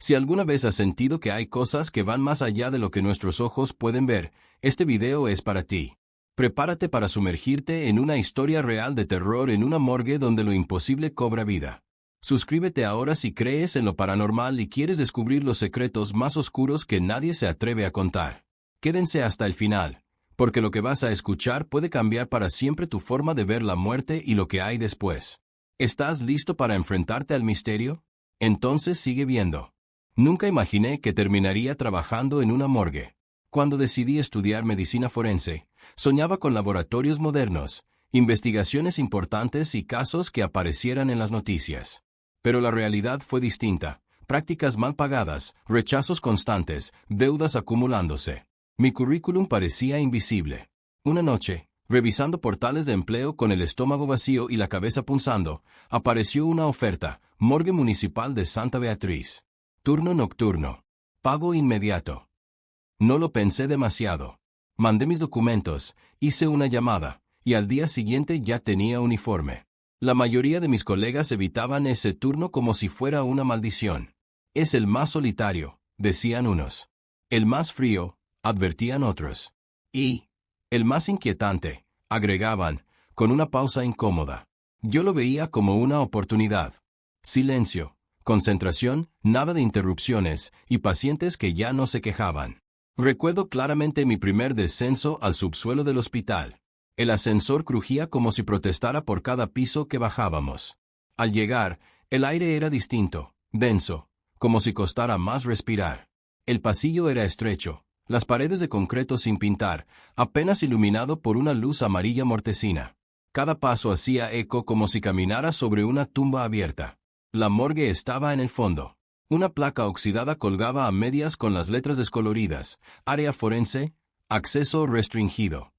Si alguna vez has sentido que hay cosas que van más allá de lo que nuestros ojos pueden ver, este video es para ti. Prepárate para sumergirte en una historia real de terror en una morgue donde lo imposible cobra vida. Suscríbete ahora si crees en lo paranormal y quieres descubrir los secretos más oscuros que nadie se atreve a contar. Quédense hasta el final, porque lo que vas a escuchar puede cambiar para siempre tu forma de ver la muerte y lo que hay después. ¿Estás listo para enfrentarte al misterio? Entonces sigue viendo. Nunca imaginé que terminaría trabajando en una morgue. Cuando decidí estudiar medicina forense, soñaba con laboratorios modernos, investigaciones importantes y casos que aparecieran en las noticias. Pero la realidad fue distinta: prácticas mal pagadas, rechazos constantes, deudas acumulándose. Mi currículum parecía invisible. Una noche, revisando portales de empleo con el estómago vacío y la cabeza punzando, apareció una oferta: Morgue Municipal de Santa Beatriz. Turno nocturno. Pago inmediato. No lo pensé demasiado. Mandé mis documentos, hice una llamada, y al día siguiente ya tenía uniforme. La mayoría de mis colegas evitaban ese turno como si fuera una maldición. Es el más solitario, decían unos. El más frío, advertían otros. Y el más inquietante, agregaban, con una pausa incómoda. Yo lo veía como una oportunidad. Silencio, concentración, nada de interrupciones, y pacientes que ya no se quejaban. Recuerdo claramente mi primer descenso al subsuelo del hospital. El ascensor crujía como si protestara por cada piso que bajábamos. Al llegar, el aire era distinto, denso, como si costara más respirar. El pasillo era estrecho, las paredes de concreto sin pintar, apenas iluminado por una luz amarilla mortecina. Cada paso hacía eco como si caminara sobre una tumba abierta. La morgue estaba en el fondo. Una placa oxidada colgaba a medias con las letras descoloridas: área forense, acceso restringido.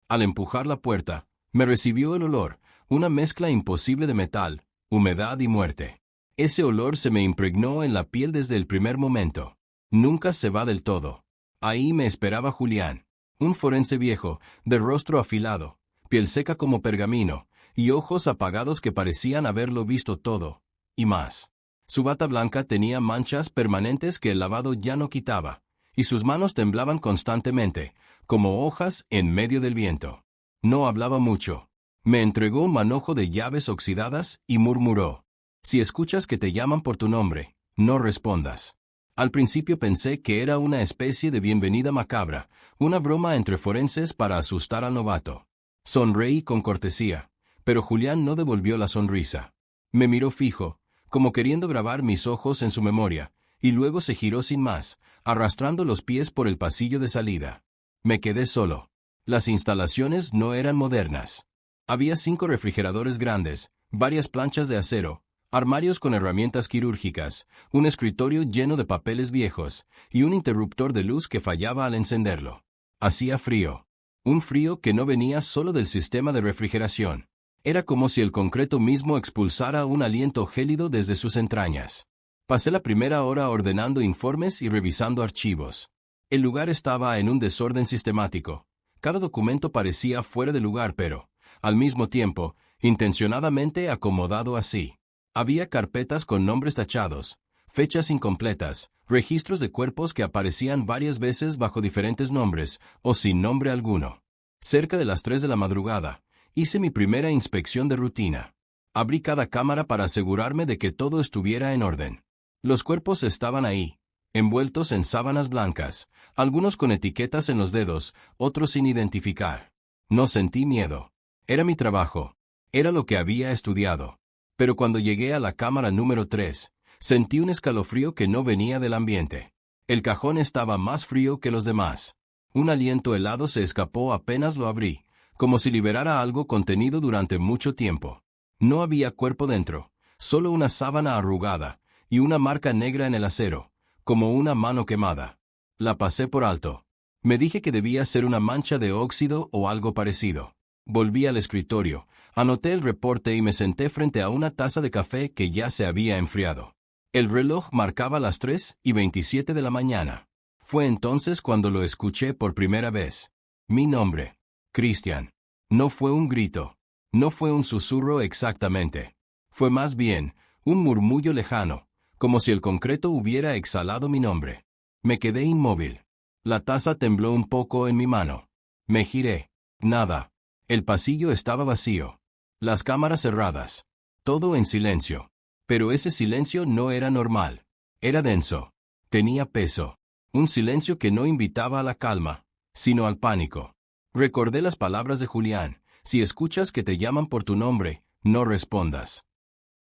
Al empujar la puerta, me recibió el olor, una mezcla imposible de metal, humedad y muerte. Ese olor se me impregnó en la piel desde el primer momento. Nunca se va del todo. Ahí me esperaba Julián, un forense viejo, de rostro afilado, piel seca como pergamino, y ojos apagados que parecían haberlo visto todo, y más. Su bata blanca tenía manchas permanentes que el lavado ya no quitaba, y sus manos temblaban constantemente, como hojas en medio del viento. No hablaba mucho. Me entregó un manojo de llaves oxidadas y murmuró: si escuchas que te llaman por tu nombre, no respondas. Al principio pensé que era una especie de bienvenida macabra, una broma entre forenses para asustar al novato. Sonreí con cortesía, pero Julián no devolvió la sonrisa. Me miró fijo, como queriendo grabar mis ojos en su memoria, y luego se giró sin más, arrastrando los pies por el pasillo de salida. Me quedé solo. Las instalaciones no eran modernas. Había 5 refrigeradores grandes, varias planchas de acero, armarios con herramientas quirúrgicas, un escritorio lleno de papeles viejos, y un interruptor de luz que fallaba al encenderlo. Hacía frío. Un frío que no venía solo del sistema de refrigeración. Era como si el concreto mismo expulsara un aliento gélido desde sus entrañas. Pasé la primera hora ordenando informes y revisando archivos. El lugar estaba en un desorden sistemático. Cada documento parecía fuera de lugar pero, al mismo tiempo, intencionadamente acomodado así. Había carpetas con nombres tachados, fechas incompletas, registros de cuerpos que aparecían varias veces bajo diferentes nombres o sin nombre alguno. Cerca de las 3 de la madrugada, hice mi primera inspección de rutina. Abrí cada cámara para asegurarme de que todo estuviera en orden. Los cuerpos estaban ahí, envueltos en sábanas blancas, algunos con etiquetas en los dedos, otros sin identificar. No sentí miedo. Era mi trabajo. Era lo que había estudiado. Pero cuando llegué a la cámara número 3, sentí un escalofrío que no venía del ambiente. El cajón estaba más frío que los demás. Un aliento helado se escapó apenas lo abrí, como si liberara algo contenido durante mucho tiempo. No había cuerpo dentro, solo una sábana arrugada, y una marca negra en el acero, como una mano quemada. La pasé por alto. Me dije que debía ser una mancha de óxido o algo parecido. Volví al escritorio, anoté el reporte y me senté frente a una taza de café que ya se había enfriado. El reloj marcaba las 3:27 de la mañana. Fue entonces cuando lo escuché por primera vez. Mi nombre. Cristian. No fue un grito. No fue un susurro exactamente. Fue más bien un murmullo lejano, como si el concreto hubiera exhalado mi nombre. Me quedé inmóvil. La taza tembló un poco en mi mano. Me giré. Nada. El pasillo estaba vacío. Las cámaras cerradas. Todo en silencio. Pero ese silencio no era normal. Era denso. Tenía peso. Un silencio que no invitaba a la calma, sino al pánico. Recordé las palabras de Julián: si escuchas que te llaman por tu nombre, no respondas.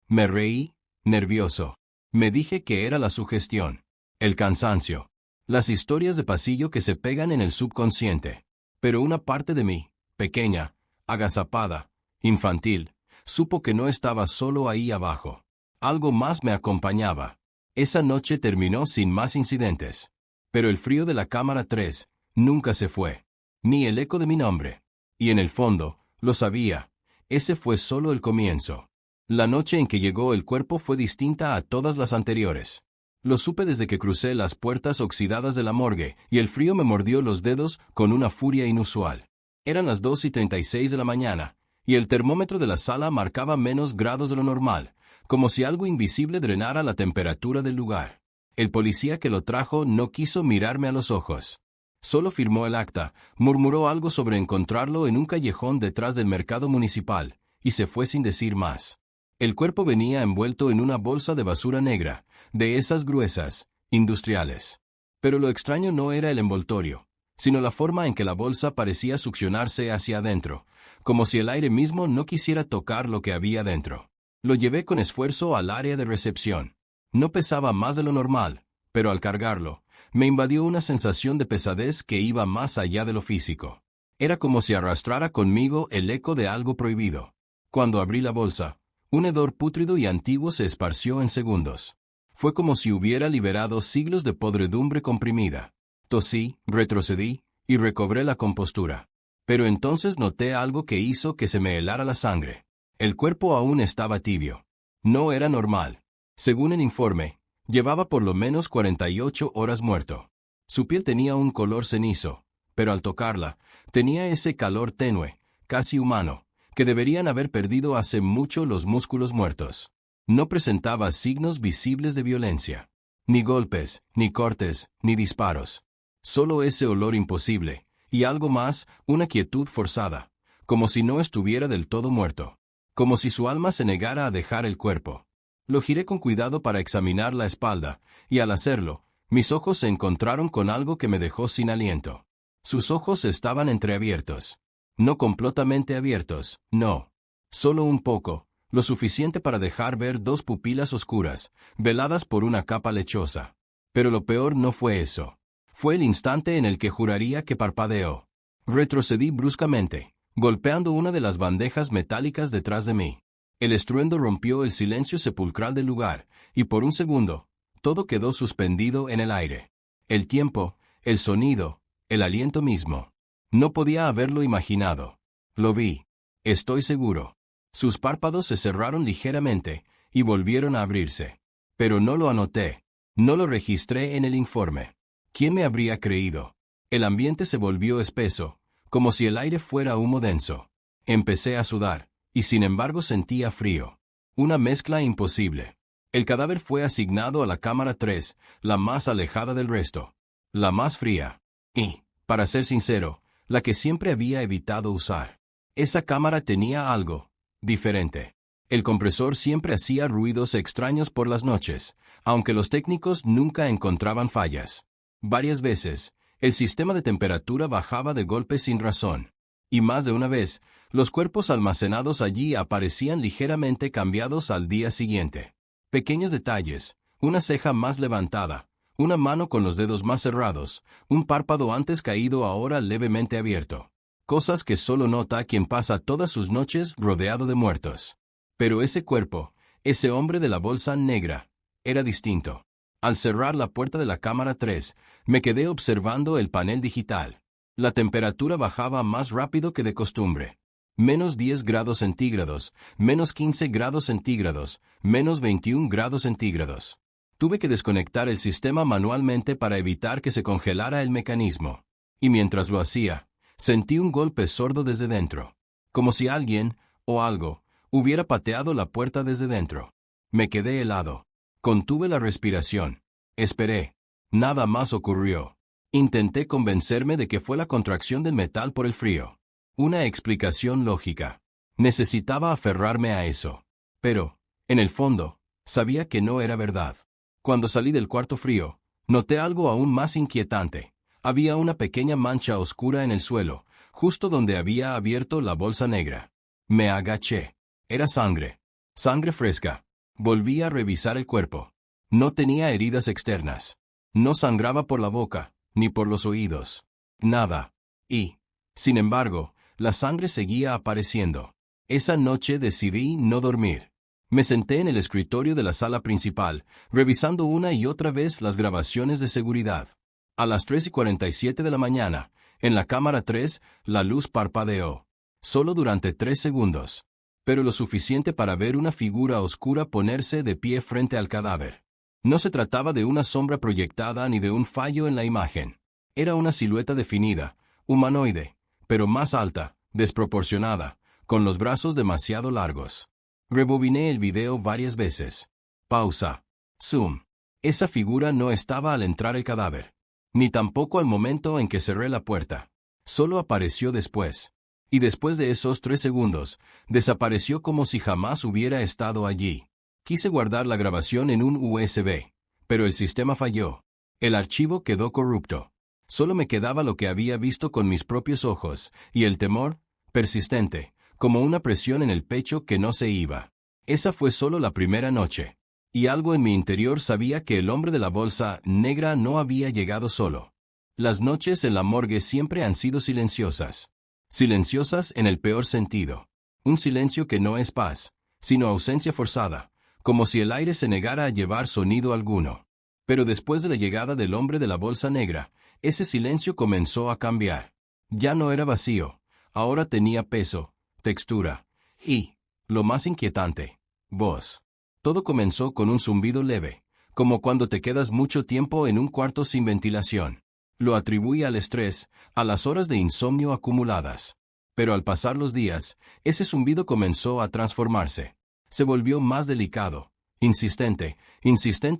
Me reí, nervioso. Me dije que era la sugestión, el cansancio, las historias de pasillo que se pegan en el subconsciente. Pero una parte de mí, pequeña, agazapada, infantil, supo que no estaba solo ahí abajo. Algo más me acompañaba. Esa noche terminó sin más incidentes. Pero el frío de la cámara 3 nunca se fue. Ni el eco de mi nombre. Y en el fondo, lo sabía, ese fue solo el comienzo. La noche en que llegó el cuerpo fue distinta a todas las anteriores. Lo supe desde que crucé las puertas oxidadas de la morgue, y el frío me mordió los dedos con una furia inusual. Eran las 2:36 de la mañana, y el termómetro de la sala marcaba menos grados de lo normal, como si algo invisible drenara la temperatura del lugar. El policía que lo trajo no quiso mirarme a los ojos. Solo firmó el acta, murmuró algo sobre encontrarlo en un callejón detrás del mercado municipal, y se fue sin decir más. El cuerpo venía envuelto en una bolsa de basura negra, de esas gruesas, industriales. Pero lo extraño no era el envoltorio, sino la forma en que la bolsa parecía succionarse hacia adentro, como si el aire mismo no quisiera tocar lo que había dentro. Lo llevé con esfuerzo al área de recepción. No pesaba más de lo normal, pero al cargarlo, me invadió una sensación de pesadez que iba más allá de lo físico. Era como si arrastrara conmigo el eco de algo prohibido. Cuando abrí la bolsa, un hedor pútrido y antiguo se esparció en segundos. Fue como si hubiera liberado siglos de podredumbre comprimida. Tosí, retrocedí, y recobré la compostura. Pero entonces noté algo que hizo que se me helara la sangre. El cuerpo aún estaba tibio. No era normal. Según el informe, llevaba por lo menos 48 horas muerto. Su piel tenía un color cenizo, pero al tocarla, tenía ese calor tenue, casi humano, que deberían haber perdido hace mucho los músculos muertos. No presentaba signos visibles de violencia. Ni golpes, ni cortes, ni disparos. Solo ese olor imposible, y algo más, una quietud forzada, como si no estuviera del todo muerto. Como si su alma se negara a dejar el cuerpo. Lo giré con cuidado para examinar la espalda, y al hacerlo, mis ojos se encontraron con algo que me dejó sin aliento. Sus ojos estaban entreabiertos. No completamente abiertos, no. Solo un poco, lo suficiente para dejar ver dos pupilas oscuras, veladas por una capa lechosa. Pero lo peor no fue eso. Fue el instante en el que juraría que parpadeó. Retrocedí bruscamente, golpeando una de las bandejas metálicas detrás de mí. El estruendo rompió el silencio sepulcral del lugar, y por un segundo, todo quedó suspendido en el aire. El tiempo, el sonido, el aliento mismo. No podía haberlo imaginado. Lo vi. Estoy seguro. Sus párpados se cerraron ligeramente, y volvieron a abrirse. Pero no lo anoté. No lo registré en el informe. ¿Quién me habría creído? El ambiente se volvió espeso, como si el aire fuera humo denso. Empecé a sudar, y sin embargo sentía frío. Una mezcla imposible. El cadáver fue asignado a la cámara 3, la más alejada del resto. La más fría. Y, para ser sincero, la que siempre había evitado usar. Esa cámara tenía algo diferente. El compresor siempre hacía ruidos extraños por las noches, aunque los técnicos nunca encontraban fallas. Varias veces, el sistema de temperatura bajaba de golpe sin razón. Y más de una vez, los cuerpos almacenados allí aparecían ligeramente cambiados al día siguiente. Pequeños detalles, una ceja más levantada, una mano con los dedos más cerrados, un párpado antes caído ahora levemente abierto. Cosas que solo nota quien pasa todas sus noches rodeado de muertos. Pero ese cuerpo, ese hombre de la bolsa negra, era distinto. Al cerrar la puerta de la cámara 3, me quedé observando el panel digital. La temperatura bajaba más rápido que de costumbre. Menos 10 grados centígrados, menos 15 grados centígrados, menos 21 grados centígrados. Tuve que desconectar el sistema manualmente para evitar que se congelara el mecanismo. Y mientras lo hacía, sentí un golpe sordo desde dentro. Como si alguien, o algo, hubiera pateado la puerta desde dentro. Me quedé helado. Contuve la respiración. Esperé. Nada más ocurrió. Intenté convencerme de que fue la contracción del metal por el frío. Una explicación lógica. Necesitaba aferrarme a eso. Pero, en el fondo, sabía que no era verdad. Cuando salí del cuarto frío, noté algo aún más inquietante. Había una pequeña mancha oscura en el suelo, justo donde había abierto la bolsa negra. Me agaché. Era sangre. Sangre fresca. Volví a revisar el cuerpo. No tenía heridas externas. No sangraba por la boca, ni por los oídos. Nada. Y, sin embargo, la sangre seguía apareciendo. Esa noche decidí no dormir. Me senté en el escritorio de la sala principal, revisando una y otra vez las grabaciones de seguridad. A las 3:47 de la mañana, en la cámara 3, la luz parpadeó. Solo durante 3 segundos. Pero lo suficiente para ver una figura oscura ponerse de pie frente al cadáver. No se trataba de una sombra proyectada ni de un fallo en la imagen. Era una silueta definida, humanoide, pero más alta, desproporcionada, con los brazos demasiado largos. Rebobiné el video varias veces. Pausa. Zoom. Esa figura no estaba al entrar el cadáver. Ni tampoco al momento en que cerré la puerta. Solo apareció después. Y después de esos 3 segundos, desapareció como si jamás hubiera estado allí. Quise guardar la grabación en un USB, pero el sistema falló. El archivo quedó corrupto. Solo me quedaba lo que había visto con mis propios ojos, y el temor, persistente, como una presión en el pecho que no se iba. Esa fue solo la primera noche. Y algo en mi interior sabía que el hombre de la bolsa negra no había llegado solo. Las noches en la morgue siempre han sido silenciosas. Silenciosas en el peor sentido. Un silencio que no es paz, sino ausencia forzada, como si el aire se negara a llevar sonido alguno. Pero después de la llegada del hombre de la bolsa negra, ese silencio comenzó a cambiar. Ya no era vacío, ahora tenía peso, textura, y, lo más inquietante, voz. Todo comenzó con un zumbido leve, como cuando te quedas mucho tiempo en un cuarto sin ventilación. Lo atribuí al estrés, a las horas de insomnio acumuladas. Pero al pasar los días, ese zumbido comenzó a transformarse. Se volvió más delicado, insistente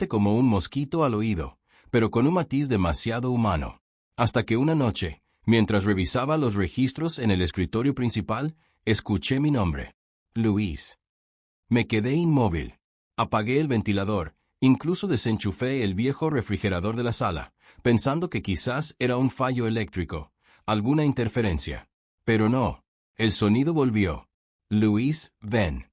como un mosquito al oído, pero con un matiz demasiado humano. Hasta que una noche, mientras revisaba los registros en el escritorio principal, escuché mi nombre. Luis. Me quedé inmóvil. Apagué el ventilador, incluso desenchufé el viejo refrigerador de la sala, pensando que quizás era un fallo eléctrico, alguna interferencia. Pero no. El sonido volvió. Luis, ven.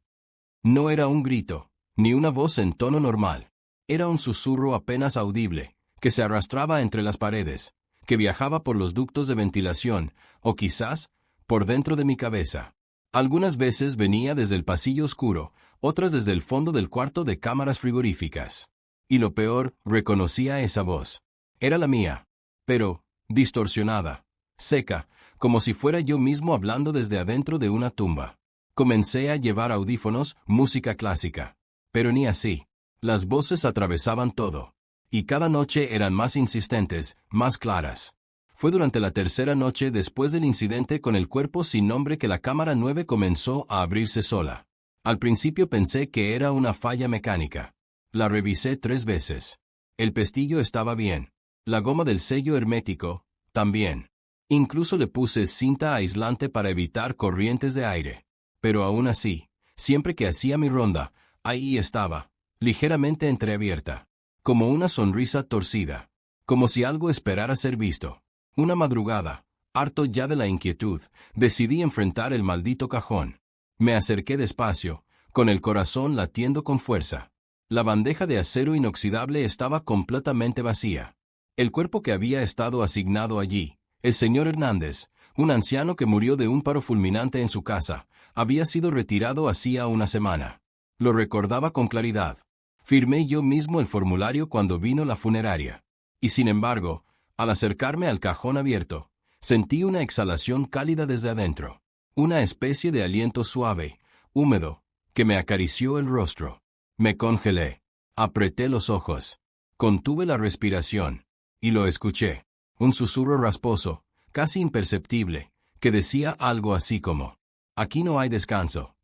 No era un grito, ni una voz en tono normal. Era un susurro apenas audible, que se arrastraba entre las paredes, que viajaba por los ductos de ventilación, o quizás, por dentro de mi cabeza. Algunas veces venía desde el pasillo oscuro, otras desde el fondo del cuarto de cámaras frigoríficas. Y lo peor, reconocía esa voz. Era la mía, pero, distorsionada, seca, como si fuera yo mismo hablando desde adentro de una tumba. Comencé a llevar audífonos, música clásica. Pero ni así. Las voces atravesaban todo. Y cada noche eran más insistentes, más claras. Fue durante la tercera noche después del incidente con el cuerpo sin nombre que la cámara 9 comenzó a abrirse sola. Al principio pensé que era una falla mecánica. La revisé 3 veces. El pestillo estaba bien. La goma del sello hermético, también. Incluso le puse cinta aislante para evitar corrientes de aire. Pero aún así, siempre que hacía mi ronda, ahí estaba, ligeramente entreabierta. Como una sonrisa torcida. Como si algo esperara ser visto. Una madrugada, harto ya de la inquietud, decidí enfrentar el maldito cajón. Me acerqué despacio, con el corazón latiendo con fuerza. La bandeja de acero inoxidable estaba completamente vacía. El cuerpo que había estado asignado allí, el señor Hernández, un anciano que murió de un paro fulminante en su casa, había sido retirado hacía una semana. Lo recordaba con claridad. Firmé yo mismo el formulario cuando vino la funeraria. Y sin embargo, al acercarme al cajón abierto, sentí una exhalación cálida desde adentro. Una especie de aliento suave, húmedo, que me acarició el rostro. Me congelé. Apreté los ojos. Contuve la respiración. Y lo escuché. Un susurro rasposo, casi imperceptible, que decía algo así como: «Aquí no hay descanso».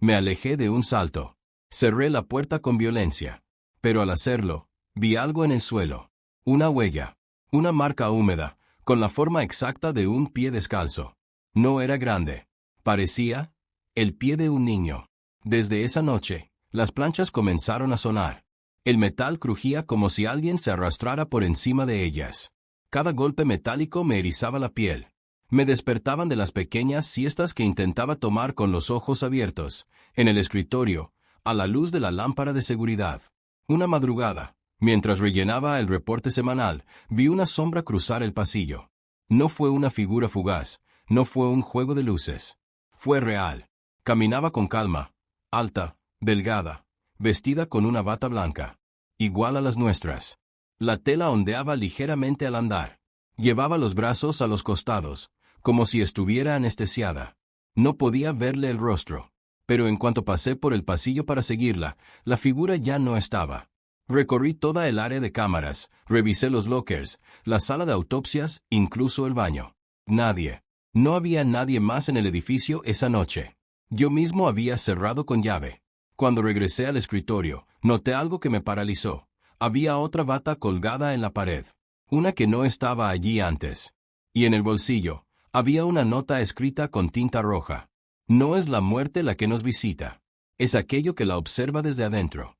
Me alejé de un salto. Cerré la puerta con violencia. Pero al hacerlo, vi algo en el suelo. Una huella. Una marca húmeda, con la forma exacta de un pie descalzo. No era grande. Parecía el pie de un niño. Desde esa noche, las planchas comenzaron a sonar. El metal crujía como si alguien se arrastrara por encima de ellas. Cada golpe metálico me erizaba la piel. Me despertaban de las pequeñas siestas que intentaba tomar con los ojos abiertos, en el escritorio, a la luz de la lámpara de seguridad. Una madrugada, mientras rellenaba el reporte semanal, vi una sombra cruzar el pasillo. No fue una figura fugaz, no fue un juego de luces. Fue real. Caminaba con calma, alta, delgada, vestida con una bata blanca, igual a las nuestras. La tela ondeaba ligeramente al andar. Llevaba los brazos a los costados, como si estuviera anestesiada. No podía verle el rostro. Pero en cuanto pasé por el pasillo para seguirla, la figura ya no estaba. Recorrí toda el área de cámaras, revisé los lockers, la sala de autopsias, incluso el baño. Nadie. No había nadie más en el edificio esa noche. Yo mismo había cerrado con llave. Cuando regresé al escritorio, noté algo que me paralizó. Había otra bata colgada en la pared. Una que no estaba allí antes. Y en el bolsillo, había una nota escrita con tinta roja. No es la muerte la que nos visita. Es aquello que la observa desde adentro.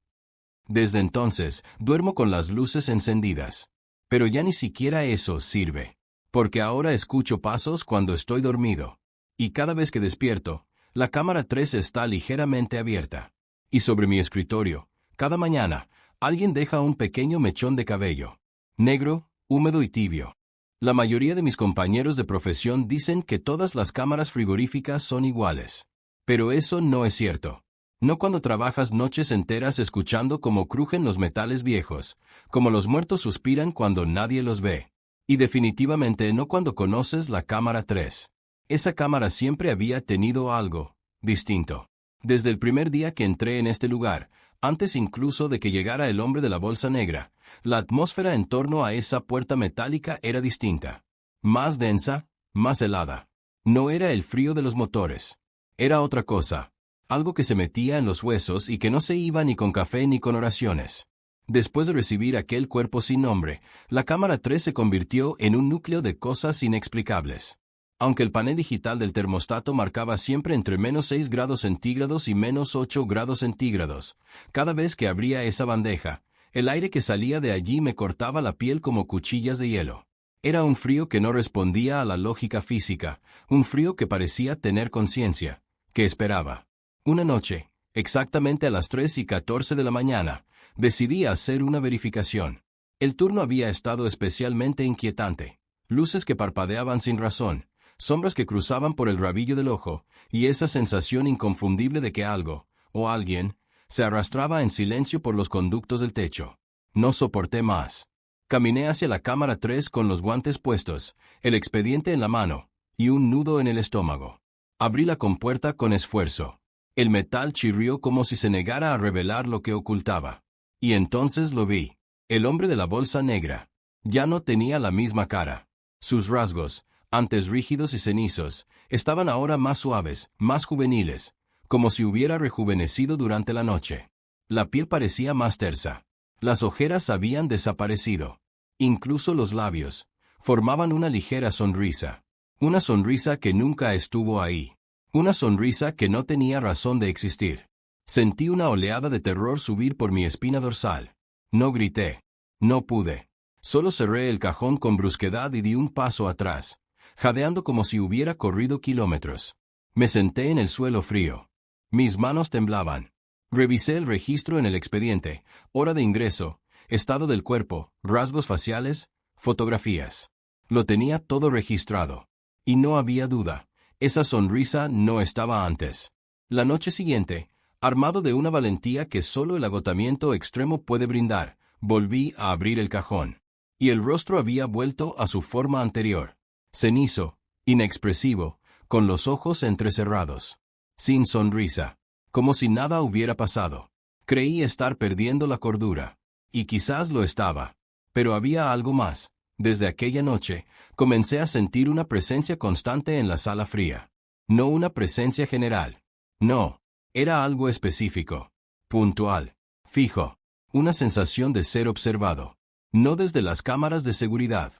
Desde entonces, duermo con las luces encendidas. Pero ya ni siquiera eso sirve. Porque ahora escucho pasos cuando estoy dormido. Y cada vez que despierto, la cámara 3 está ligeramente abierta. Y sobre mi escritorio, cada mañana, alguien deja un pequeño mechón de cabello. Negro, húmedo y tibio. La mayoría de mis compañeros de profesión dicen que todas las cámaras frigoríficas son iguales. Pero eso no es cierto. No cuando trabajas noches enteras escuchando cómo crujen los metales viejos, como los muertos suspiran cuando nadie los ve. Y definitivamente no cuando conoces la cámara 3. Esa cámara siempre había tenido algo distinto. Desde el primer día que entré en este lugar, antes incluso de que llegara el hombre de la bolsa negra, la atmósfera en torno a esa puerta metálica era distinta. Más densa, más helada. No era el frío de los motores. Era otra cosa. Algo que se metía en los huesos y que no se iba ni con café ni con oraciones. Después de recibir aquel cuerpo sin nombre, la cámara 3 se convirtió en un núcleo de cosas inexplicables. Aunque el panel digital del termostato marcaba siempre entre -6 grados centígrados y -8 grados centígrados, cada vez que abría esa bandeja, el aire que salía de allí me cortaba la piel como cuchillas de hielo. Era un frío que no respondía a la lógica física, un frío que parecía tener conciencia, que esperaba. Una noche, exactamente a las 3:14 de la mañana, decidí hacer una verificación. El turno había estado especialmente inquietante. Luces que parpadeaban sin razón, sombras que cruzaban por el rabillo del ojo, y esa sensación inconfundible de que algo, o alguien, se arrastraba en silencio por los conductos del techo. No soporté más. Caminé hacia la cámara 3 con los guantes puestos, el expediente en la mano, y un nudo en el estómago. Abrí la compuerta con esfuerzo. El metal chirrió como si se negara a revelar lo que ocultaba. Y entonces lo vi. El hombre de la bolsa negra. Ya no tenía la misma cara. Sus rasgos, antes rígidos y cenizos, estaban ahora más suaves, más juveniles, como si hubiera rejuvenecido durante la noche. La piel parecía más tersa. Las ojeras habían desaparecido. Incluso los labios formaban una ligera sonrisa. Una sonrisa que nunca estuvo ahí. Una sonrisa que no tenía razón de existir. Sentí una oleada de terror subir por mi espina dorsal. No grité. No pude. Solo cerré el cajón con brusquedad y di un paso atrás, jadeando como si hubiera corrido kilómetros. Me senté en el suelo frío. Mis manos temblaban. Revisé el registro en el expediente, hora de ingreso, estado del cuerpo, rasgos faciales, fotografías. Lo tenía todo registrado. Y no había duda. Esa sonrisa no estaba antes. La noche siguiente, armado de una valentía que solo el agotamiento extremo puede brindar, volví a abrir el cajón. Y el rostro había vuelto a su forma anterior. Cenizo, inexpresivo, con los ojos entrecerrados. Sin sonrisa. Como si nada hubiera pasado. Creí estar perdiendo la cordura. Y quizás lo estaba. Pero había algo más. Desde aquella noche, comencé a sentir una presencia constante en la sala fría. No una presencia general. No. Era algo específico. Puntual. Fijo. Una sensación de ser observado. No desde las cámaras de seguridad.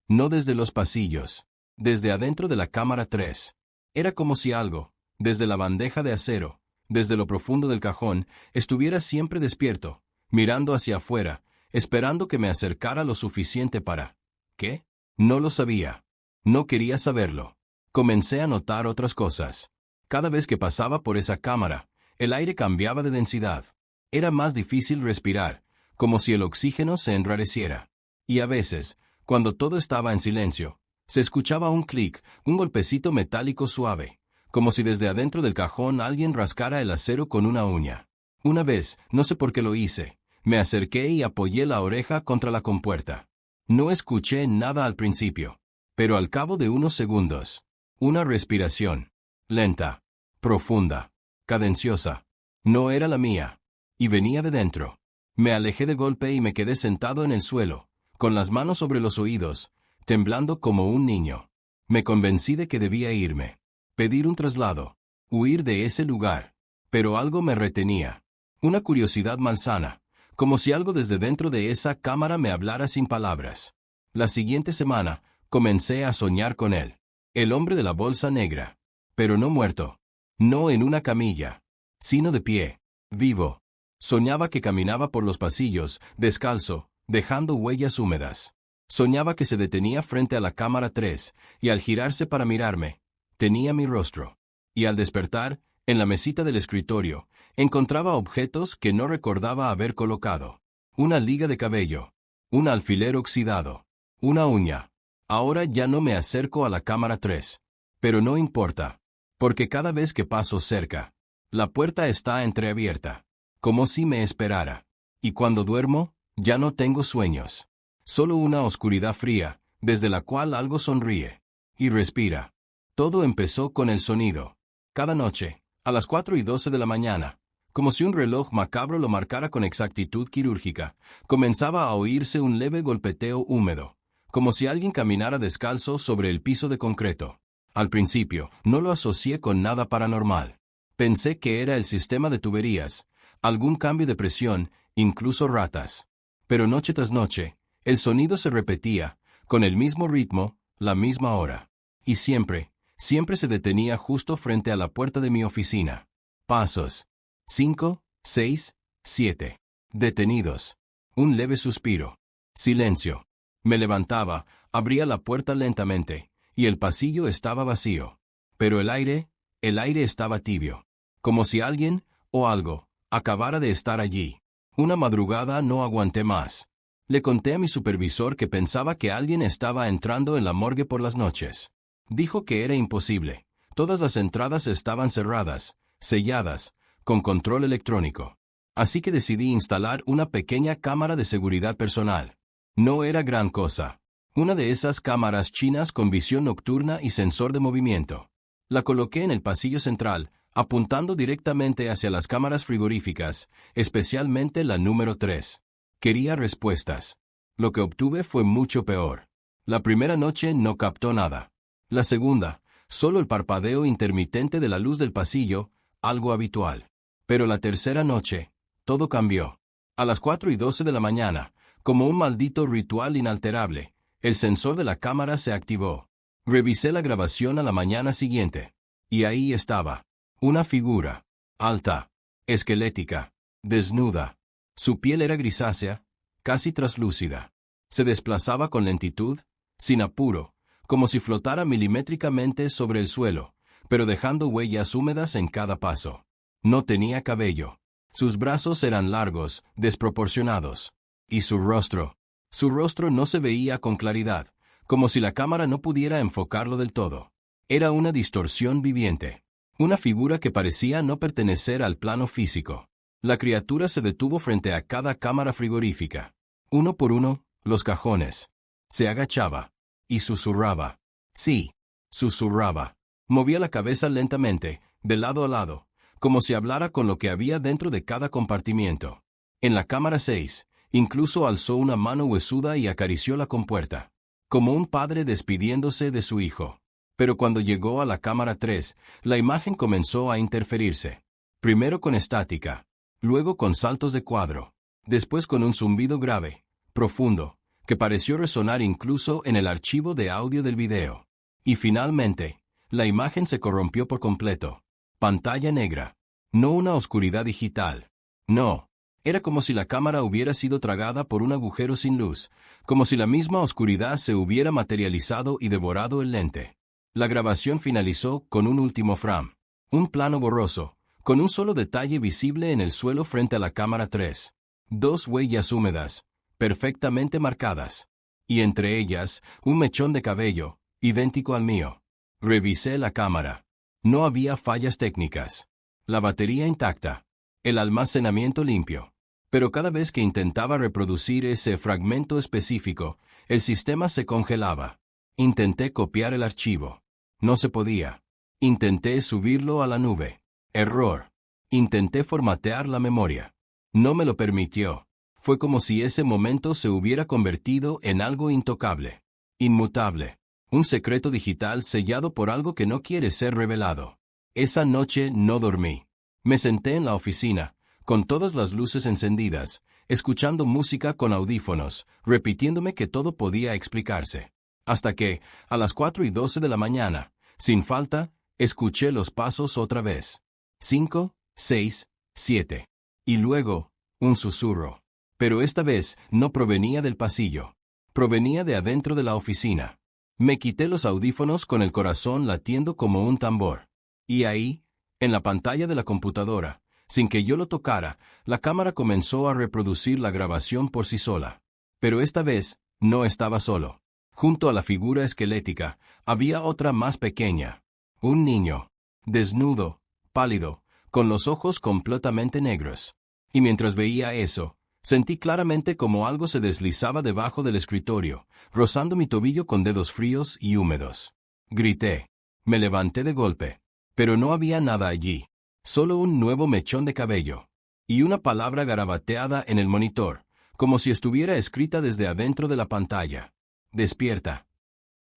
No desde los pasillos. Desde adentro de la cámara 3. Era como si algo, desde la bandeja de acero, desde lo profundo del cajón, estuviera siempre despierto, mirando hacia afuera, esperando que me acercara lo suficiente para... ¿Qué? No lo sabía. No quería saberlo. Comencé a notar otras cosas. Cada vez que pasaba por esa cámara, el aire cambiaba de densidad. Era más difícil respirar, como si el oxígeno se enrareciera. Y a veces, cuando todo estaba en silencio, se escuchaba un clic, un golpecito metálico suave, como si desde adentro del cajón alguien rascara el acero con una uña. Una vez, no sé por qué lo hice, me acerqué y apoyé la oreja contra la compuerta. No escuché nada al principio, pero al cabo de unos segundos, una respiración, lenta, profunda, cadenciosa, no era la mía, y venía de dentro. Me alejé de golpe y me quedé sentado en el suelo, con las manos sobre los oídos, temblando como un niño. Me convencí de que debía irme, pedir un traslado, huir de ese lugar, pero algo me retenía. Una curiosidad malsana, como si algo desde dentro de esa cámara me hablara sin palabras. La siguiente semana, comencé a soñar con él, el hombre de la bolsa negra, pero no muerto, no en una camilla, sino de pie, vivo. Soñaba que caminaba por los pasillos, descalzo, dejando huellas húmedas. Soñaba que se detenía frente a la cámara 3, y al girarse para mirarme, tenía mi rostro. Y al despertar, en la mesita del escritorio, encontraba objetos que no recordaba haber colocado. Una liga de cabello, un alfiler oxidado, una uña. Ahora ya no me acerco a la cámara 3. Pero no importa, porque cada vez que paso cerca, la puerta está entreabierta, como si me esperara. Y cuando duermo, ya no tengo sueños. Solo una oscuridad fría, desde la cual algo sonríe y respira. Todo empezó con el sonido. Cada noche, a las 4:12 de la mañana, como si un reloj macabro lo marcara con exactitud quirúrgica, comenzaba a oírse un leve golpeteo húmedo, como si alguien caminara descalzo sobre el piso de concreto. Al principio, no lo asocié con nada paranormal. Pensé que era el sistema de tuberías, algún cambio de presión, incluso ratas. Pero noche tras noche, el sonido se repetía, con el mismo ritmo, la misma hora. Y siempre se detenía justo frente a la puerta de mi oficina. Pasos. 5, 6, 7. Detenidos. Un leve suspiro. Silencio. Me levantaba, abría la puerta lentamente, y el pasillo estaba vacío. Pero el aire estaba tibio. Como si alguien, o algo, acabara de estar allí. Una madrugada no aguanté más. Le conté a mi supervisor que pensaba que alguien estaba entrando en la morgue por las noches. Dijo que era imposible. Todas las entradas estaban cerradas, selladas, con control electrónico. Así que decidí instalar una pequeña cámara de seguridad personal. No era gran cosa. Una de esas cámaras chinas con visión nocturna y sensor de movimiento. La coloqué en el pasillo central, apuntando directamente hacia las cámaras frigoríficas, especialmente la número 3. Quería respuestas. Lo que obtuve fue mucho peor. La primera noche no captó nada. La segunda, solo el parpadeo intermitente de la luz del pasillo, algo habitual. Pero la tercera noche, todo cambió. A las 4:12 de la mañana, como un maldito ritual inalterable, el sensor de la cámara se activó. Revisé la grabación a la mañana siguiente. Y ahí estaba. Una figura. Alta. Esquelética. Desnuda. Su piel era grisácea, casi traslúcida. Se desplazaba con lentitud, sin apuro, como si flotara milimétricamente sobre el suelo, pero dejando huellas húmedas en cada paso. No tenía cabello. Sus brazos eran largos, desproporcionados. Y su rostro no se veía con claridad, como si la cámara no pudiera enfocarlo del todo. Era una distorsión viviente. Una figura que parecía no pertenecer al plano físico. La criatura se detuvo frente a cada cámara frigorífica. Uno por uno, los cajones. Se agachaba. Y susurraba. Sí, susurraba. Movía la cabeza lentamente, de lado a lado, como si hablara con lo que había dentro de cada compartimiento. En la cámara 6, incluso alzó una mano huesuda y acarició la compuerta, como un padre despidiéndose de su hijo. Pero cuando llegó a la cámara 3, la imagen comenzó a interferirse. Primero con estática, luego con saltos de cuadro. Después con un zumbido grave, profundo, que pareció resonar incluso en el archivo de audio del video. Y finalmente, la imagen se corrompió por completo. Pantalla negra. No una oscuridad digital. No. Era como si la cámara hubiera sido tragada por un agujero sin luz, como si la misma oscuridad se hubiera materializado y devorado el lente. La grabación finalizó con un último frame. Un plano borroso, con un solo detalle visible en el suelo frente a la cámara 3. 2 huellas húmedas, perfectamente marcadas. Y entre ellas, un mechón de cabello, idéntico al mío. Revisé la cámara. No había fallas técnicas. La batería intacta. El almacenamiento limpio. Pero cada vez que intentaba reproducir ese fragmento específico, el sistema se congelaba. Intenté copiar el archivo. No se podía. Intenté subirlo a la nube. Error. Intenté formatear la memoria. No me lo permitió. Fue como si ese momento se hubiera convertido en algo intocable. Inmutable. Un secreto digital sellado por algo que no quiere ser revelado. Esa noche no dormí. Me senté en la oficina, con todas las luces encendidas, escuchando música con audífonos, repitiéndome que todo podía explicarse. Hasta que, a las 4:12 de la mañana, sin falta, escuché los pasos otra vez. 5, 6, 7. Y luego, un susurro. Pero esta vez no provenía del pasillo. Provenía de adentro de la oficina. Me quité los audífonos con el corazón latiendo como un tambor. Y ahí, en la pantalla de la computadora, sin que yo lo tocara, la cámara comenzó a reproducir la grabación por sí sola. Pero esta vez, no estaba solo. Junto a la figura esquelética, había otra más pequeña. Un niño. Desnudo, pálido, con los ojos completamente negros. Y mientras veía eso, sentí claramente como algo se deslizaba debajo del escritorio, rozando mi tobillo con dedos fríos y húmedos. Grité. Me levanté de golpe. Pero no había nada allí. Solo un nuevo mechón de cabello. Y una palabra garabateada en el monitor, como si estuviera escrita desde adentro de la pantalla. Despierta.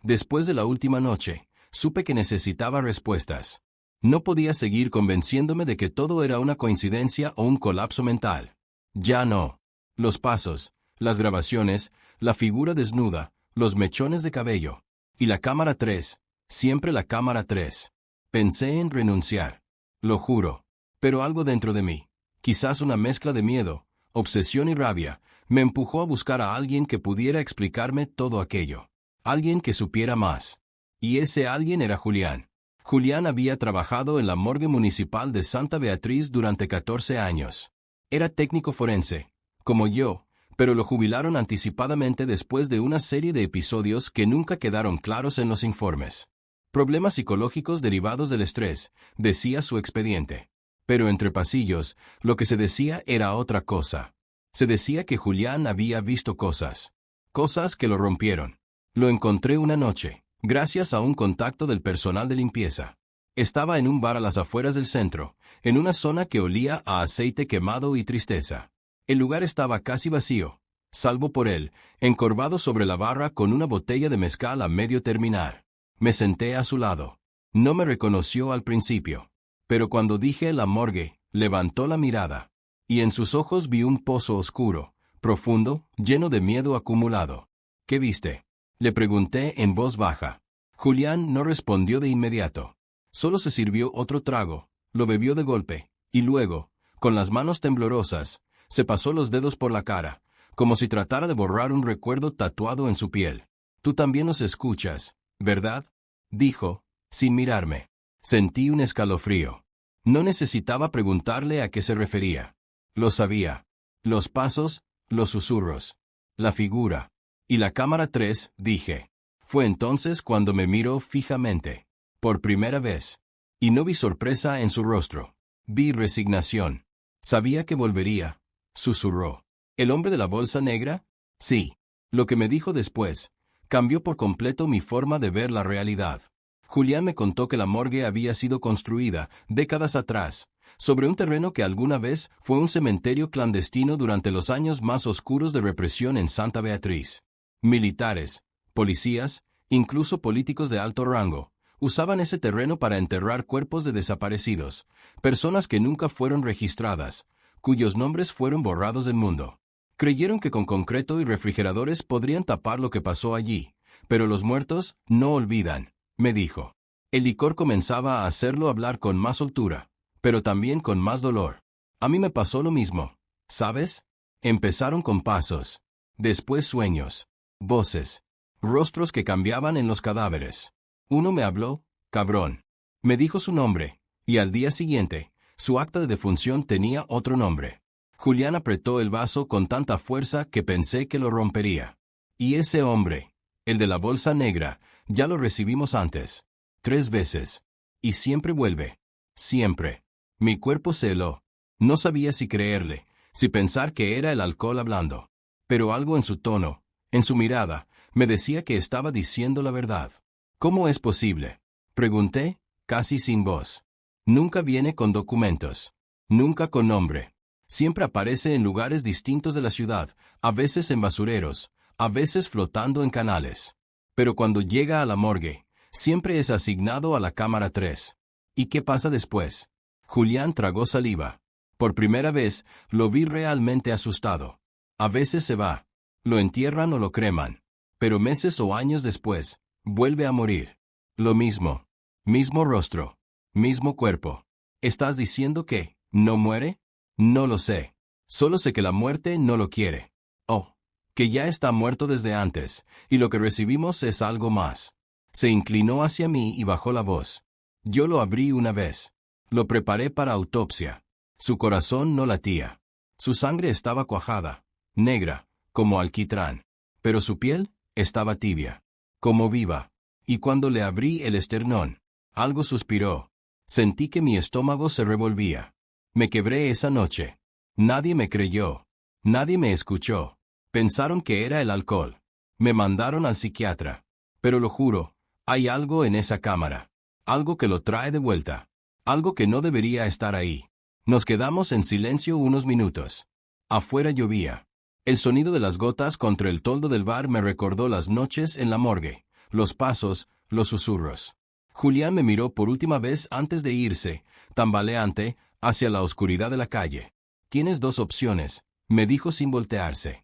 Después de la última noche, supe que necesitaba respuestas. No podía seguir convenciéndome de que todo era una coincidencia o un colapso mental. Ya no. Los pasos, las grabaciones, la figura desnuda, los mechones de cabello. Y la cámara 3, siempre la cámara 3. Pensé en renunciar. Lo juro. Pero algo dentro de mí, quizás una mezcla de miedo, obsesión y rabia, me empujó a buscar a alguien que pudiera explicarme todo aquello. Alguien que supiera más. Y ese alguien era Julián. Julián había trabajado en la morgue municipal de Santa Beatriz durante 14 años. Era técnico forense, como yo, pero lo jubilaron anticipadamente después de una serie de episodios que nunca quedaron claros en los informes. Problemas psicológicos derivados del estrés, decía su expediente. Pero entre pasillos, lo que se decía era otra cosa. Se decía que Julián había visto cosas. Cosas que lo rompieron. Lo encontré una noche, gracias a un contacto del personal de limpieza. Estaba en un bar a las afueras del centro, en una zona que olía a aceite quemado y tristeza. El lugar estaba casi vacío, salvo por él, encorvado sobre la barra con una botella de mezcal a medio terminar. Me senté a su lado. No me reconoció al principio. Pero cuando dije la morgue, levantó la mirada. Y en sus ojos vi un pozo oscuro, profundo, lleno de miedo acumulado. ¿Qué viste? Le pregunté en voz baja. Julián no respondió de inmediato. Solo se sirvió otro trago, lo bebió de golpe, y luego, con las manos temblorosas, se pasó los dedos por la cara, como si tratara de borrar un recuerdo tatuado en su piel. Tú también nos escuchas, ¿verdad? Dijo, sin mirarme. Sentí un escalofrío. No necesitaba preguntarle a qué se refería. Lo sabía. Los pasos, los susurros, la figura. Y la cámara 3, dije. Fue entonces cuando me miró fijamente. Por primera vez. Y no vi sorpresa en su rostro. Vi resignación. Sabía que volvería. Susurró. ¿El hombre de la bolsa negra? Sí. Lo que me dijo después cambió por completo mi forma de ver la realidad. Julián me contó que la morgue había sido construida, décadas atrás, sobre un terreno que alguna vez fue un cementerio clandestino durante los años más oscuros de represión en Santa Beatriz. Militares, policías, incluso políticos de alto rango, usaban ese terreno para enterrar cuerpos de desaparecidos, personas que nunca fueron registradas, cuyos nombres fueron borrados del mundo. Creyeron que con concreto y refrigeradores podrían tapar lo que pasó allí, pero los muertos no olvidan, me dijo. El licor comenzaba a hacerlo hablar con más soltura, pero también con más dolor. A mí me pasó lo mismo, ¿sabes? Empezaron con pasos, después sueños, voces, rostros que cambiaban en los cadáveres. Uno me habló, cabrón. Me dijo su nombre, y al día siguiente, su acta de defunción tenía otro nombre. Julián apretó el vaso con tanta fuerza que pensé que lo rompería. Y ese hombre, el de la bolsa negra, ya lo recibimos antes. 3 veces. Y siempre vuelve. Siempre. Mi cuerpo se heló. No sabía si creerle, si pensar que era el alcohol hablando. Pero algo en su tono, en su mirada, me decía que estaba diciendo la verdad. ¿Cómo es posible? Pregunté, casi sin voz. Nunca viene con documentos. Nunca con nombre. Siempre aparece en lugares distintos de la ciudad, a veces en basureros, a veces flotando en canales. Pero cuando llega a la morgue, siempre es asignado a la cámara 3. ¿Y qué pasa después? Julián tragó saliva. Por primera vez, lo vi realmente asustado. A veces se va. Lo entierran o lo creman. Pero meses o años después, vuelve a morir. Lo mismo. Mismo rostro. Mismo cuerpo. ¿Estás diciendo que no muere? No lo sé. Solo sé que la muerte no lo quiere. Oh, que ya está muerto desde antes, y lo que recibimos es algo más. Se inclinó hacia mí y bajó la voz. Yo lo abrí una vez. Lo preparé para autopsia. Su corazón no latía. Su sangre estaba cuajada, negra, como alquitrán. Pero su piel estaba tibia, como viva. Y cuando le abrí el esternón, algo suspiró. Sentí que mi estómago se revolvía. Me quebré esa noche. Nadie me creyó. Nadie me escuchó. Pensaron que era el alcohol. Me mandaron al psiquiatra. Pero lo juro, hay algo en esa cámara. Algo que lo trae de vuelta. Algo que no debería estar ahí. Nos quedamos en silencio unos minutos. Afuera llovía. El sonido de las gotas contra el toldo del bar me recordó las noches en la morgue, los pasos, los susurros. Julián me miró por última vez antes de irse, tambaleante, hacia la oscuridad de la calle. Tienes 2 opciones, me dijo sin voltearse.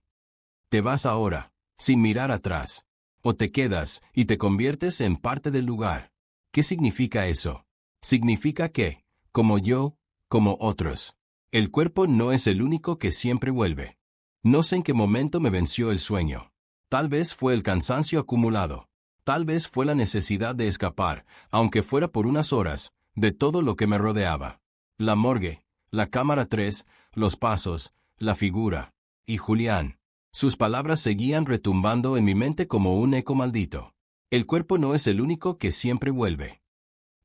Te vas ahora, sin mirar atrás. O te quedas y te conviertes en parte del lugar. ¿Qué significa eso? Significa que, como yo, como otros, el cuerpo no es el único que siempre vuelve. No sé en qué momento me venció el sueño. Tal vez fue el cansancio acumulado. Tal vez fue la necesidad de escapar, aunque fuera por unas horas, de todo lo que me rodeaba. La morgue, la cámara 3, los pasos, la figura, y Julián. Sus palabras seguían retumbando en mi mente como un eco maldito. El cuerpo no es el único que siempre vuelve.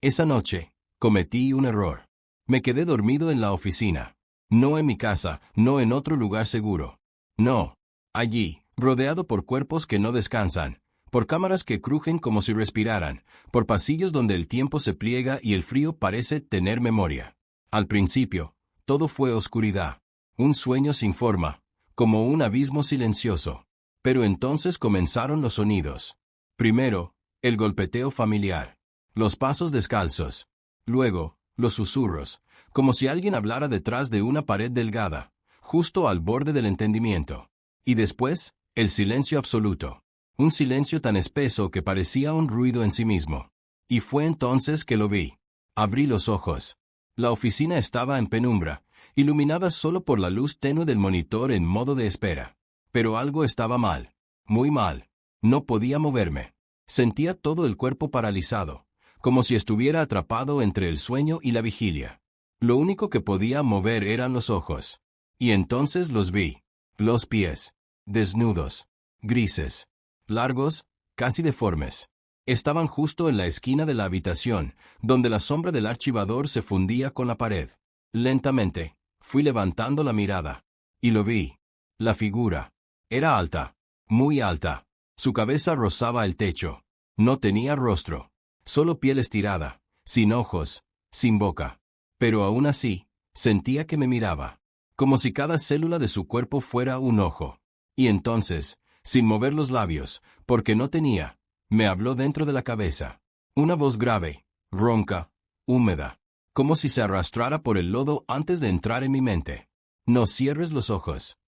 Esa noche, cometí un error. Me quedé dormido en la oficina. No en mi casa, no en otro lugar seguro. No. Allí, rodeado por cuerpos que no descansan, por cámaras que crujen como si respiraran, por pasillos donde el tiempo se pliega y el frío parece tener memoria. Al principio, todo fue oscuridad, un sueño sin forma, como un abismo silencioso. Pero entonces comenzaron los sonidos. Primero, el golpeteo familiar, los pasos descalzos. Luego, los susurros, como si alguien hablara detrás de una pared delgada, justo al borde del entendimiento. Y después, el silencio absoluto. Un silencio tan espeso que parecía un ruido en sí mismo. Y fue entonces que lo vi. Abrí los ojos. La oficina estaba en penumbra, iluminada solo por la luz tenue del monitor en modo de espera. Pero algo estaba mal. Muy mal. No podía moverme. Sentía todo el cuerpo paralizado, como si estuviera atrapado entre el sueño y la vigilia. Lo único que podía mover eran los ojos. Y entonces los vi. Los pies. Desnudos. Grises. Largos, casi deformes. Estaban justo en la esquina de la habitación, donde la sombra del archivador se fundía con la pared. Lentamente, fui levantando la mirada. Y lo vi. La figura. Era alta. Muy alta. Su cabeza rozaba el techo. No tenía rostro. Solo piel estirada. Sin ojos. Sin boca. Pero aún así, sentía que me miraba. Como si cada célula de su cuerpo fuera un ojo. Y entonces, sin mover los labios, porque no tenía, me habló dentro de la cabeza. Una voz grave, ronca, húmeda, como si se arrastrara por el lodo antes de entrar en mi mente. No cierres los ojos.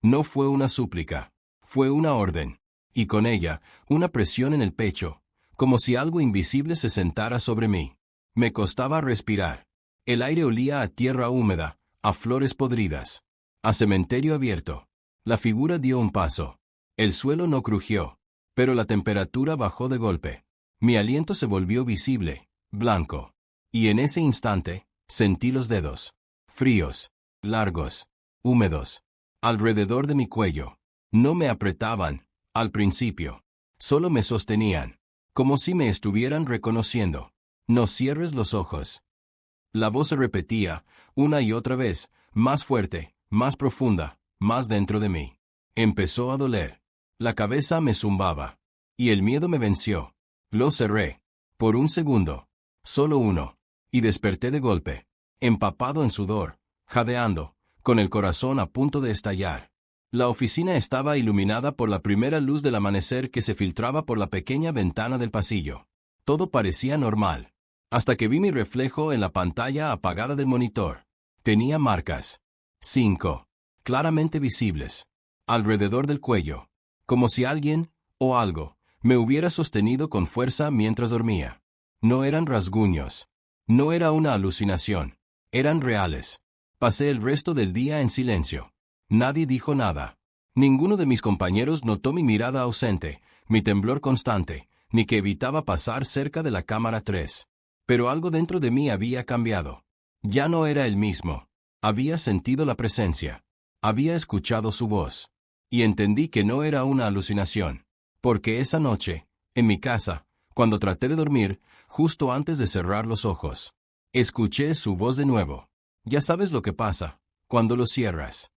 No fue una súplica. Fue una orden. Y con ella, una presión en el pecho, como si algo invisible se sentara sobre mí. Me costaba respirar. El aire olía a tierra húmeda, a flores podridas, a cementerio abierto. La figura dio un paso. El suelo no crujió, pero la temperatura bajó de golpe. Mi aliento se volvió visible, blanco. Y en ese instante, sentí los dedos, fríos, largos, húmedos, alrededor de mi cuello. No me apretaban, al principio. Solo me sostenían, como si me estuvieran reconociendo. No cierres los ojos. La voz se repetía, una y otra vez, más fuerte, más profunda, más dentro de mí. Empezó a doler. La cabeza me zumbaba. Y el miedo me venció. Lo cerré. Por un segundo. Solo uno. Y desperté de golpe. Empapado en sudor. Jadeando. Con el corazón a punto de estallar. La oficina estaba iluminada por la primera luz del amanecer que se filtraba por la pequeña ventana del pasillo. Todo parecía normal. Hasta que vi mi reflejo en la pantalla apagada del monitor. Tenía marcas. 5. Claramente visibles. Alrededor del cuello. Como si alguien, o algo, me hubiera sostenido con fuerza mientras dormía. No eran rasguños. No era una alucinación. Eran reales. Pasé el resto del día en silencio. Nadie dijo nada. Ninguno de mis compañeros notó mi mirada ausente, mi temblor constante, ni que evitaba pasar cerca de la cámara 3. Pero algo dentro de mí había cambiado. Ya no era el mismo. Había sentido la presencia. Había escuchado su voz. Y entendí que no era una alucinación. Porque esa noche, en mi casa, cuando traté de dormir, justo antes de cerrar los ojos, escuché su voz de nuevo. Ya sabes lo que pasa, cuando lo cierras.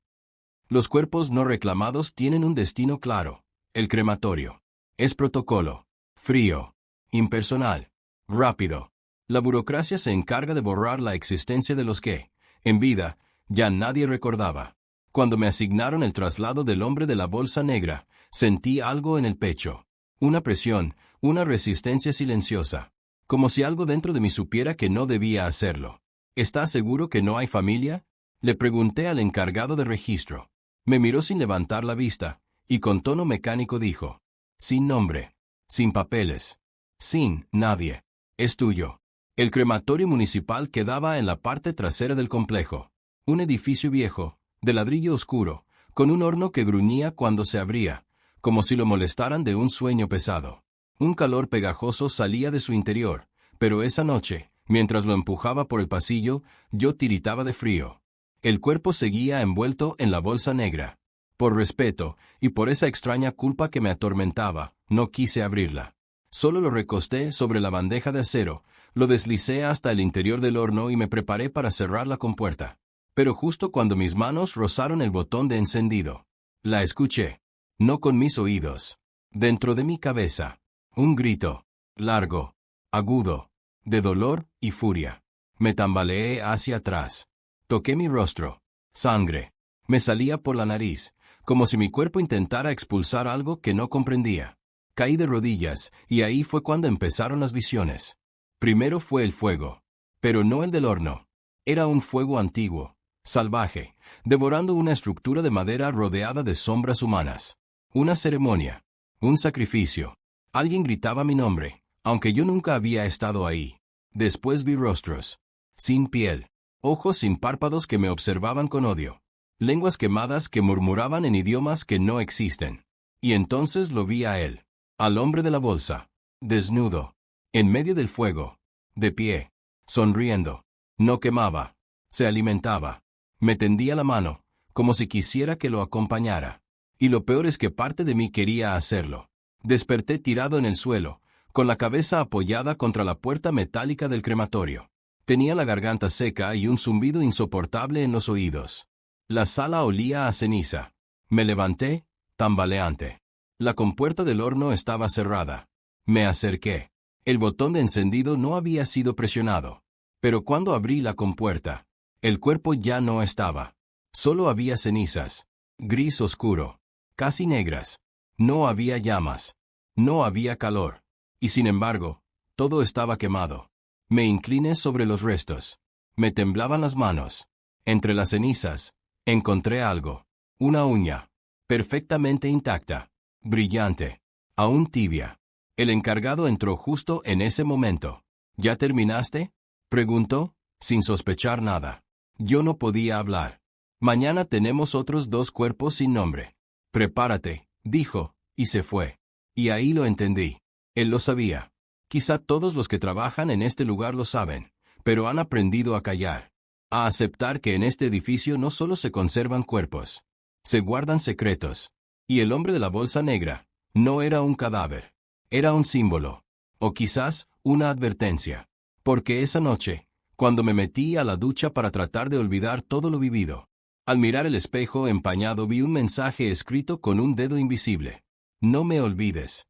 Los cuerpos no reclamados tienen un destino claro. El crematorio. Es protocolo. Frío. Impersonal. Rápido. La burocracia se encarga de borrar la existencia de los que, en vida, ya nadie recordaba. Cuando me asignaron el traslado del hombre de la bolsa negra, sentí algo en el pecho. Una presión, una resistencia silenciosa. Como si algo dentro de mí supiera que no debía hacerlo. ¿Estás seguro que no hay familia? Le pregunté al encargado de registro. Me miró sin levantar la vista, y con tono mecánico dijo: sin nombre, sin papeles, sin nadie. Es tuyo. El crematorio municipal quedaba en la parte trasera del complejo. Un edificio viejo, de ladrillo oscuro, con un horno que gruñía cuando se abría, como si lo molestaran de un sueño pesado. Un calor pegajoso salía de su interior, pero esa noche, mientras lo empujaba por el pasillo, yo tiritaba de frío. El cuerpo seguía envuelto en la bolsa negra. Por respeto, y por esa extraña culpa que me atormentaba, no quise abrirla. Solo lo recosté sobre la bandeja de acero, lo deslicé hasta el interior del horno y me preparé para cerrar la compuerta. Pero justo cuando mis manos rozaron el botón de encendido, la escuché. No con mis oídos. Dentro de mi cabeza. Un grito. Largo. Agudo. De dolor y furia. Me tambaleé hacia atrás. Toqué mi rostro. Sangre. Me salía por la nariz, como si mi cuerpo intentara expulsar algo que no comprendía. Caí de rodillas, y ahí fue cuando empezaron las visiones. Primero fue el fuego. Pero no el del horno. Era un fuego antiguo, salvaje, devorando una estructura de madera rodeada de sombras humanas. Una ceremonia. Un sacrificio. Alguien gritaba mi nombre, aunque yo nunca había estado ahí. Después vi rostros. Sin piel. Ojos sin párpados que me observaban con odio. Lenguas quemadas que murmuraban en idiomas que no existen. Y entonces lo vi a él. Al hombre de la bolsa. Desnudo. En medio del fuego. De pie. Sonriendo. No quemaba. Se alimentaba. Me tendía la mano, como si quisiera que lo acompañara. Y lo peor es que parte de mí quería hacerlo. Desperté tirado en el suelo, con la cabeza apoyada contra la puerta metálica del crematorio. Tenía la garganta seca y un zumbido insoportable en los oídos. La sala olía a ceniza. Me levanté, tambaleante. La compuerta del horno estaba cerrada. Me acerqué. El botón de encendido no había sido presionado. Pero cuando abrí la compuerta, el cuerpo ya no estaba. Solo había cenizas. Gris oscuro. Casi negras. No había llamas. No había calor. Y sin embargo, todo estaba quemado. Me incliné sobre los restos. Me temblaban las manos. Entre las cenizas, Encontré algo. Una uña. Perfectamente intacta. Brillante. Aún tibia. El encargado entró justo en ese momento. ¿Ya terminaste?, preguntó, sin sospechar nada. Yo no podía hablar. Mañana tenemos otros 2 cuerpos sin nombre. Prepárate, dijo, y se fue. Y ahí lo entendí. Él lo sabía. Quizá todos los que trabajan en este lugar lo saben, pero han aprendido a callar. A aceptar que en este edificio no solo se conservan cuerpos, se guardan secretos. Y el hombre de la bolsa negra no era un cadáver. Era un símbolo. O quizás una advertencia. Porque esa noche, cuando me metí a la ducha para tratar de olvidar todo lo vivido, al mirar el espejo empañado vi un mensaje escrito con un dedo invisible. No me olvides.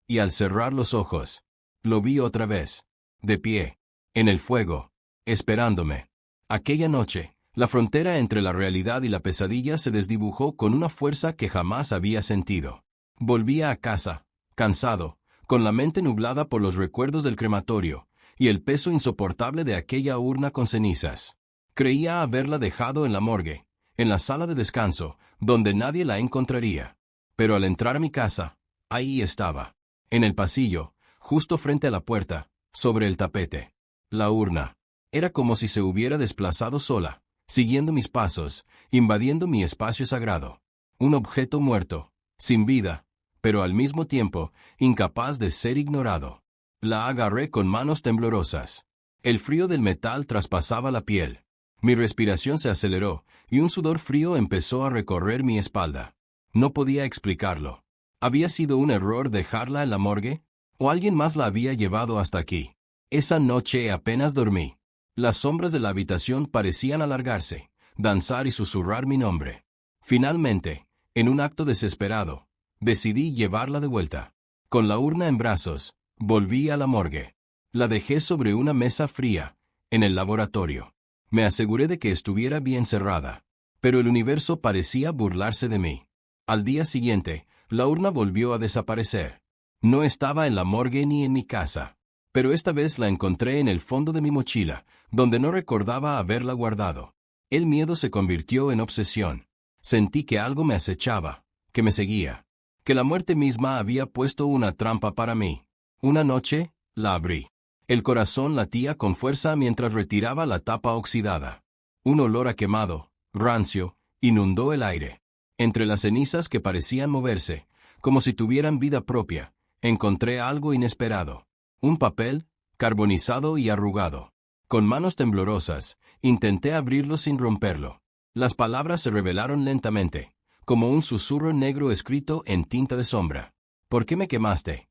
Y al cerrar los ojos, lo vi otra vez, de pie, en el fuego, esperándome. Aquella noche, la frontera entre la realidad y la pesadilla se desdibujó con una fuerza que jamás había sentido. Volvía a casa, cansado, con la mente nublada por los recuerdos del crematorio, y el peso insoportable de aquella urna con cenizas. Creía haberla dejado en la morgue, en la sala de descanso, donde nadie la encontraría. Pero al entrar a mi casa, ahí estaba, en el pasillo, justo frente a la puerta, sobre el tapete. La urna. Era como si se hubiera desplazado sola, siguiendo mis pasos, invadiendo mi espacio sagrado. Un objeto muerto, sin vida, pero al mismo tiempo, incapaz de ser ignorado. La agarré con manos temblorosas. El frío del metal traspasaba la piel. Mi respiración se aceleró, y un sudor frío empezó a recorrer mi espalda. No podía explicarlo. ¿Había sido un error dejarla en la morgue? ¿O alguien más la había llevado hasta aquí? Esa noche apenas dormí. Las sombras de la habitación parecían alargarse, danzar y susurrar mi nombre. Finalmente, en un acto desesperado, decidí llevarla de vuelta. Con la urna en brazos, volví a la morgue. La dejé sobre una mesa fría, en el laboratorio. Me aseguré de que estuviera bien cerrada. Pero el universo parecía burlarse de mí. Al día siguiente, la urna volvió a desaparecer. No estaba en la morgue ni en mi casa. Pero esta vez la encontré en el fondo de mi mochila, donde no recordaba haberla guardado. El miedo se convirtió en obsesión. Sentí que algo me acechaba, que me seguía, que la muerte misma había puesto una trampa para mí. Una noche, la abrí. El corazón latía con fuerza mientras retiraba la tapa oxidada. Un olor a quemado, rancio, inundó el aire. Entre las cenizas que parecían moverse, como si tuvieran vida propia, encontré algo inesperado. Un papel, carbonizado y arrugado. Con manos temblorosas, intenté abrirlo sin romperlo. Las palabras se revelaron lentamente, como un susurro negro escrito en tinta de sombra. ¿Por qué me quemaste?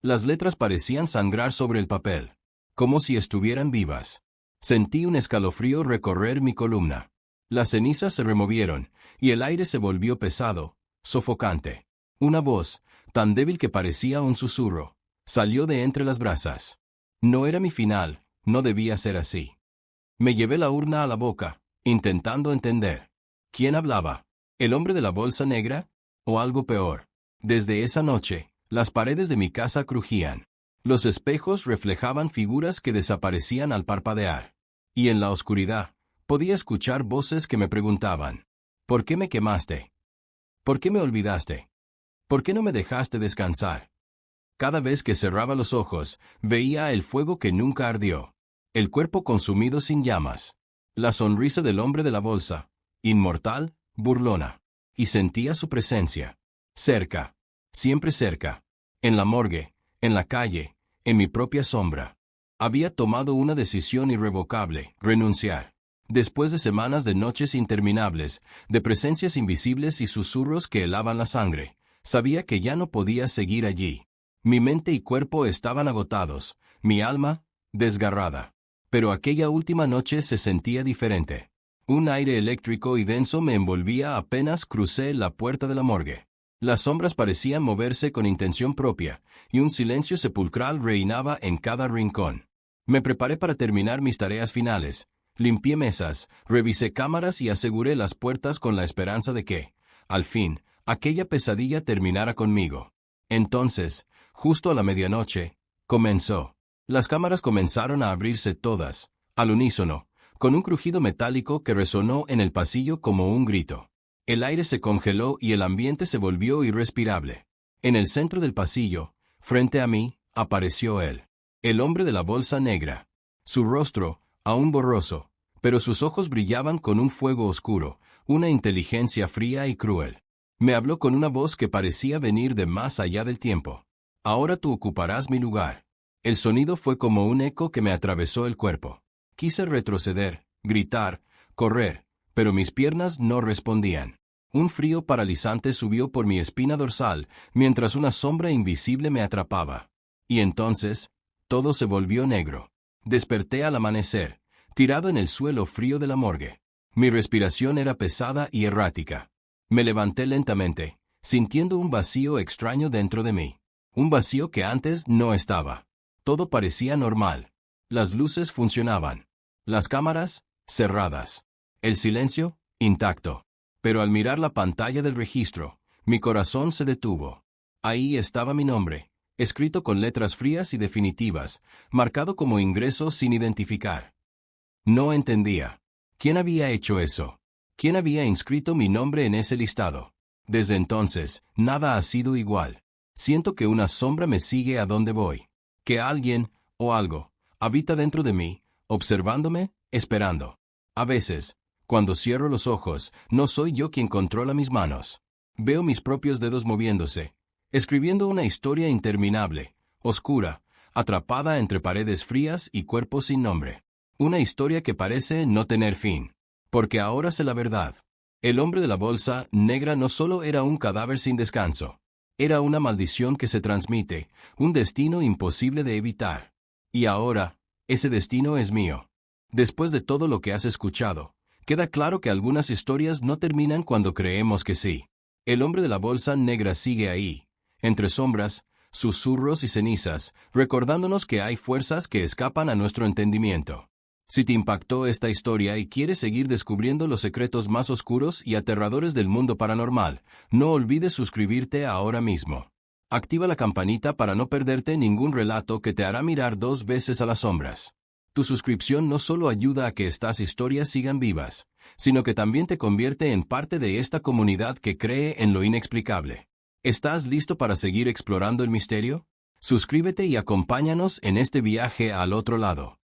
Las letras parecían sangrar sobre el papel, como si estuvieran vivas. Sentí un escalofrío recorrer mi columna. Las cenizas se removieron, y el aire se volvió pesado, sofocante. Una voz, tan débil que parecía un susurro, salió de entre las brasas. No era mi final, no debía ser así. Me llevé la urna a la boca, intentando entender. ¿Quién hablaba? ¿El hombre de la bolsa negra? ¿O algo peor? Desde esa noche, las paredes de mi casa crujían. Los espejos reflejaban figuras que desaparecían al parpadear. Y en la oscuridad, podía escuchar voces que me preguntaban: ¿por qué me quemaste? ¿Por qué me olvidaste? ¿Por qué no me dejaste descansar? Cada vez que cerraba los ojos, veía el fuego que nunca ardió. El cuerpo consumido sin llamas. La sonrisa del hombre de la bolsa, inmortal, burlona. Y sentía su presencia. Cerca. Siempre cerca. En la morgue, en la calle, en mi propia sombra. Había tomado una decisión irrevocable: renunciar. Después de semanas de noches interminables, de presencias invisibles y susurros que helaban la sangre, sabía que ya no podía seguir allí. Mi mente y cuerpo estaban agotados, mi alma, desgarrada. Pero aquella última noche se sentía diferente. Un aire eléctrico y denso me envolvía apenas crucé la puerta de la morgue. Las sombras parecían moverse con intención propia, y un silencio sepulcral reinaba en cada rincón. Me preparé para terminar mis tareas finales. Limpié mesas, revisé cámaras y aseguré las puertas con la esperanza de que, al fin, aquella pesadilla terminara conmigo. Entonces, justo a la medianoche, comenzó. Las cámaras comenzaron a abrirse todas, al unísono, con un crujido metálico que resonó en el pasillo como un grito. El aire se congeló y el ambiente se volvió irrespirable. En el centro del pasillo, frente a mí, apareció él. El hombre de la bolsa negra. Su rostro, aún borroso, pero sus ojos brillaban con un fuego oscuro, una inteligencia fría y cruel. Me habló con una voz que parecía venir de más allá del tiempo. Ahora tú ocuparás mi lugar. El sonido fue como un eco que me atravesó el cuerpo. Quise retroceder, gritar, correr, pero mis piernas no respondían. Un frío paralizante subió por mi espina dorsal, mientras una sombra invisible me atrapaba. Y entonces, todo se volvió negro. Desperté al amanecer, tirado en el suelo frío de la morgue. Mi respiración era pesada y errática. Me levanté lentamente, sintiendo un vacío extraño dentro de mí. Un vacío que antes no estaba. Todo parecía normal. Las luces funcionaban. Las cámaras, cerradas. El silencio, intacto. Pero al mirar la pantalla del registro, mi corazón se detuvo. Ahí estaba mi nombre, escrito con letras frías y definitivas, marcado como ingreso sin identificar. No entendía. ¿Quién había hecho eso? ¿Quién había inscrito mi nombre en ese listado? Desde entonces, nada ha sido igual. Siento que una sombra me sigue a donde voy. Que alguien, o algo, habita dentro de mí, observándome, esperando. A veces, cuando cierro los ojos, no soy yo quien controla mis manos. Veo mis propios dedos moviéndose, escribiendo una historia interminable, oscura, atrapada entre paredes frías y cuerpos sin nombre. Una historia que parece no tener fin. Porque ahora sé la verdad. El hombre de la bolsa negra no solo era un cadáver sin descanso. Era una maldición que se transmite, un destino imposible de evitar. Y ahora, ese destino es mío. Después de todo lo que has escuchado, queda claro que algunas historias no terminan cuando creemos que sí. El hombre de la bolsa negra sigue ahí, entre sombras, susurros y cenizas, recordándonos que hay fuerzas que escapan a nuestro entendimiento. Si te impactó esta historia y quieres seguir descubriendo los secretos más oscuros y aterradores del mundo paranormal, no olvides suscribirte ahora mismo. Activa la campanita para no perderte ningún relato que te hará mirar 2 veces a las sombras. Tu suscripción no solo ayuda a que estas historias sigan vivas, sino que también te convierte en parte de esta comunidad que cree en lo inexplicable. ¿Estás listo para seguir explorando el misterio? Suscríbete y acompáñanos en este viaje al otro lado.